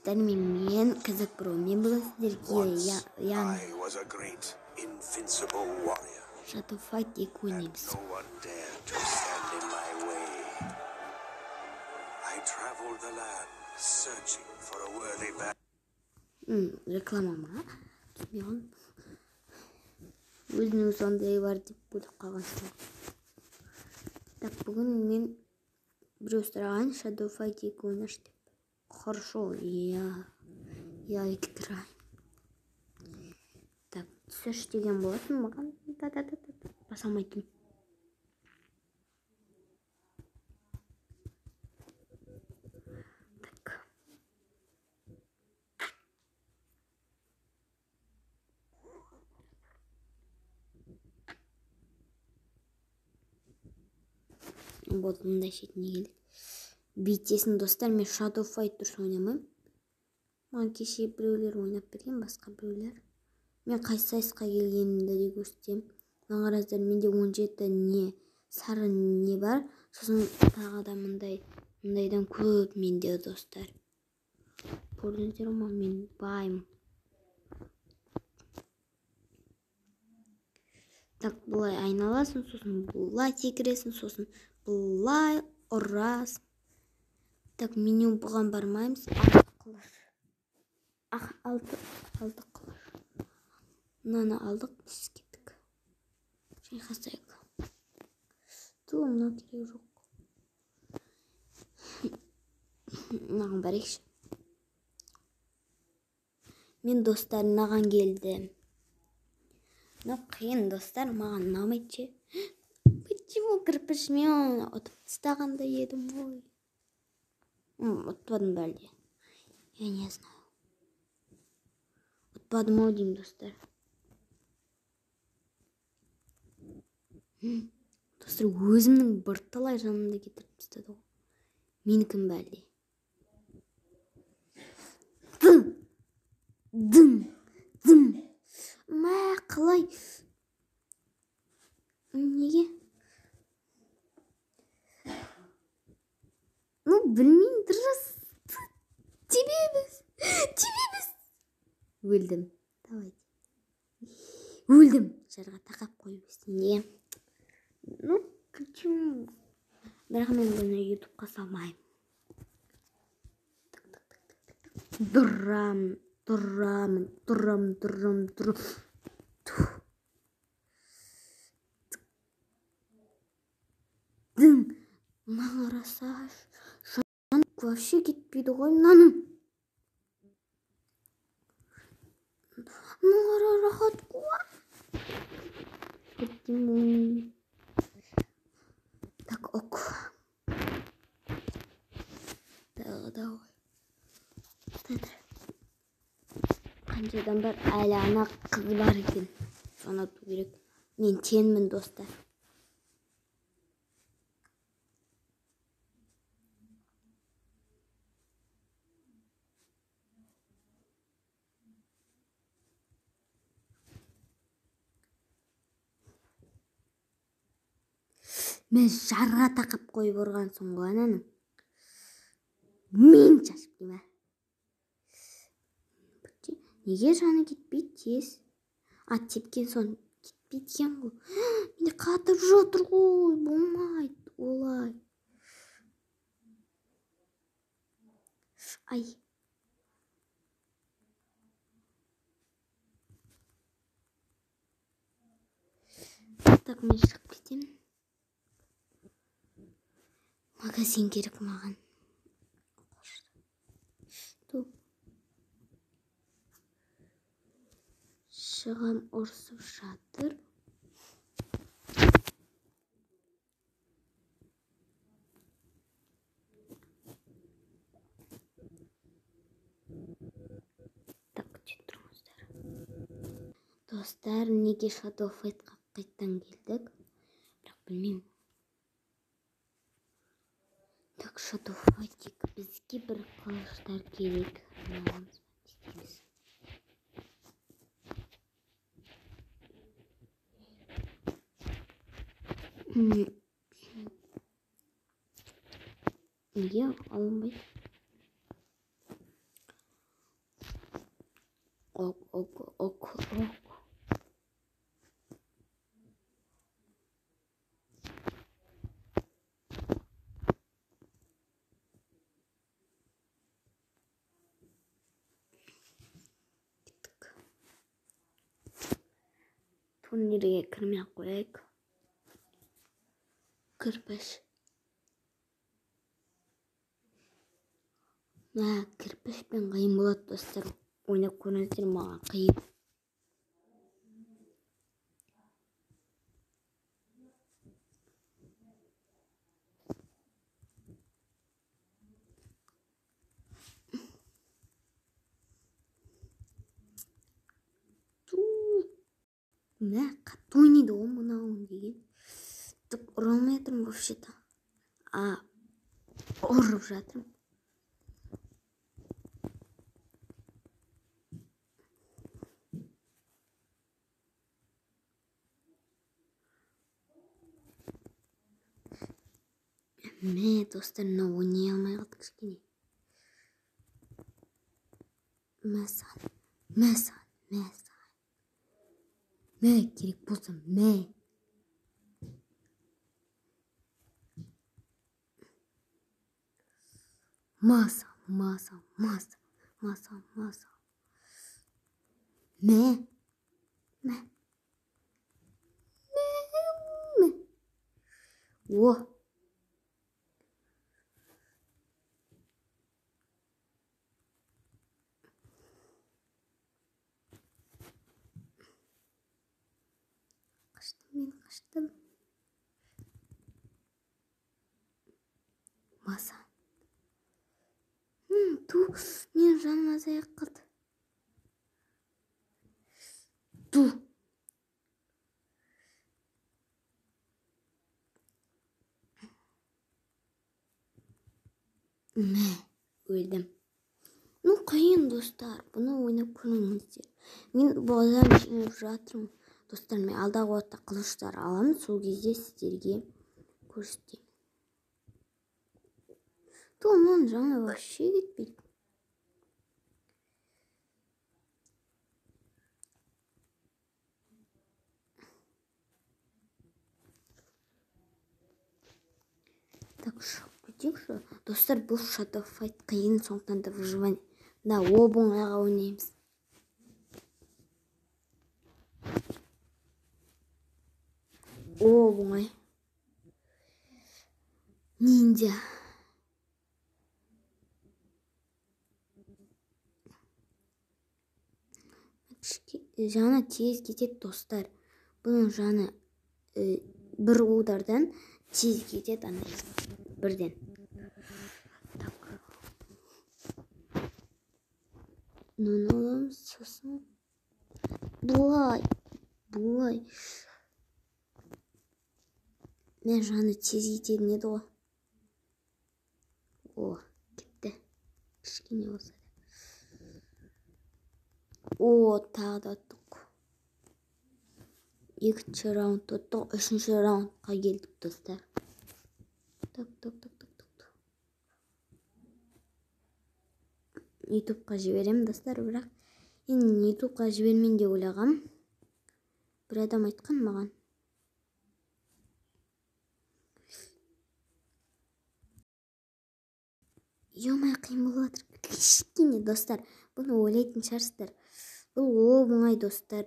Мен қызық бро, мен бүгін сіздерге I was a great, invincible warrior. Shadow Fight 2 ойнаймыз. No one dared to stand in my way. I traveled the land, searching for a worthy battle. Реклама ма? Мен өзінің сондай бар деп бұлып қалғансың. Так, бүгін мен біреу сұраған Shadow Fight 2 ойнаш деп. Хорошо, я играю. Так, түсіріш деген болатын маған. Басамайтын. Так. Вот мындай шетіне келдік. Бейтесін достар, мен Shadow Fight дұрыс ойнамаймын. Маған кеше біреулер ойнап берген, басқа біреулер. Мен қайсы сайысқа келгенімді де көрсетемін. Маған қараңыздар, менде 17 не сары не бар. Сосын тағы да мындайдан көп менде достар. Көрдіңіздер ме? Мен байым. Так, бұлай айналасың, сосын бұлай секіресің, сосын бұлай ұрасың. Так, меню бұған бармаймыз. Алты қылыш. Мынаны алдық, біз кеттік. Шайқасайық. Мынау керек жоқ. Мынаған барайықшы. Мен достар мынаған келді. Мынау қиын достар, маған ұнамайды. Почему кірпіш? Мен ұтып тастағандай едім ғой. Ұтпадым бәлде. Я не знаю. Ұтпадым ау деймін достар. Достар, өзімнің бірталай жанымды кетіріп тастады ғой. Менікім бәлде. Дым. Мә, қалай? Неге? Ну, білмеймін, дұрыс. Тебеміз. Өлдім. Давайте. Өлдім. Жарға тақап қойып не? Ну, почему? Бірақ мен бұны ютубқа салмаймын. Тұрамын. Дым. Маған қарасаш. Жан вообще кетпейді ғой мынаның. Маған рахат қуа. Так, ок. Тағы да ғой. Қаншадан бар, әлі ана қыз бар екен. Соны ату керек. Мен тенмін достар. Мен жарға тақап қойып ұрғансың ғой ананың. Мен шашып деймін. Неге жаны кетпейді тез? Тепкен сон кетпейді екен ғой. Менде қатып жатыр ғой. Болмайды олай. Ай. Так, мен шығып кетемін. Магазин керек маған. Шығам, ұрсып жатыр. Так, күте тұрыңыздар. Достар, неге Shadow Fight'қа қайттан келдік? Бірақ білмеймін. Так, Shadow Fight бізге бір қылыштар керек. Неге алынбайды? ок. Турнирге кірмей-ақ қояйық. Кірпіш. Кірпішпен қиын болады, достар. Ойнап көріңіздер, маған қиын. Қатты ойнайды ғой мынауың деген. Түк ұра алмай жатырмын вообще-то. Ұрып жатырмын. Достар, мынау ойнай алмай қалды кішкене. Мәсан. Керек болса, Маса. О. Қаштым. Маса. Мен жаным азайып қалды. Өлдім. Қиын, достар. Бұны ойнап көріңіздер. Мен бозам жеңіп жатырмын. Достар, мен алдағы уақытта қылыштар аламын. Сол кезде сіздерге көрсетемін. Оның жаны вообще кетпейді. Так, шығып кетейікші. Достар, бұл Shadow Fight қиын, сондықтан да выживание. Оңайға ойнаймыз. Оңай. Ниндзя. Жаны тез кетеді, достар. Бұның жаны бір удардан тез кетеді, бірден. Так. Аламыз, сосын. Бұлай. Мен жаны тез кететін еді ғой. Кетті. Кішкене болса да. Тағы да ұттық. Екінші раунд ұттық. Үшінші раундқа келдік, достар. Так. Ютубқа жіберем, достар, бірақ енді ютубқа жібермен де ойлағам. Бір адам айтқан маған. Емай, қиын болады. Кішкене, достар. Бұны ойлайтын шығарсыздар. Бұл оңай, достар.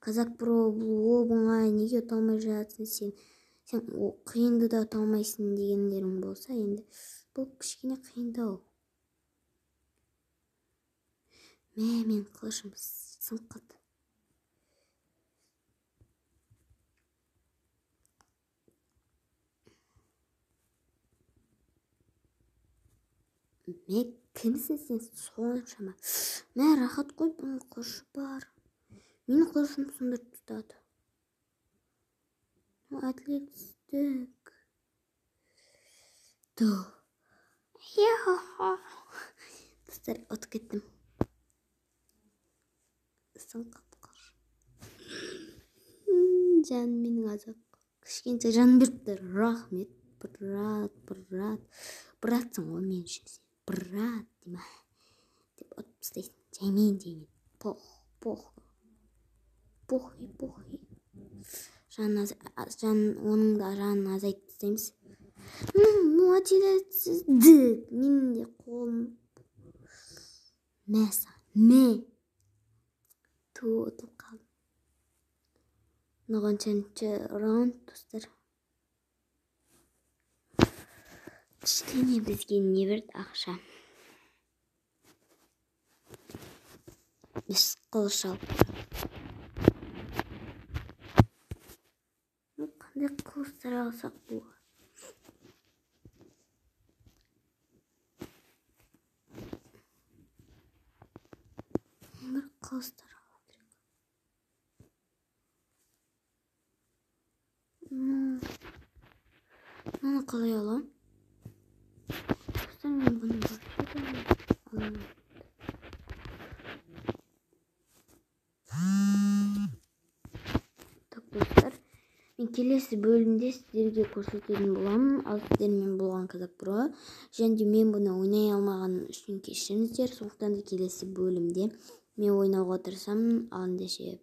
Казак Про, бұл оңай. Неге ұта алмай жатсың сен қиынды да ұта алмайсың дегендерің болса, енді бұл кішкене қиындау. Мен қылышым сынқыды. Кімсің сен соншама? Рахат қой, бұның қылышы бар. Менің қылышым сонда тұтады. Әділетсіздік. Достар, ұтып кеттім. Сынқыды қылыш. Жан менің азат. Кішкенше жан беріпті. Рахмет. Братсың ғой мен үшін сен. Брат, деймін. деп отып тастайсың. Жаймен. Похуй. Оның да жанын азайтып тастаймыз. Әділетсіздік. Менің де қолым. Мә. Ұтылып қалдым. Қаншаншы раунд, достар? Кішкене бізге не берді? Ақша. Біз қылыш алып. Қандай қылыштар алсақ болады? Бір қылыштар алу керек. Мына қалай алам? Достар, мен бұны аламын. Так, достар, мен келесі бөлімде сіздерге көрсететін боламын. Ал сіздермен болған Казак Про. Және де мен бұны ойнай алмаған үшін кешіріңіздер. Сондықтан да келесі бөлімде мен ойнауға тырысамын. Ал ендеше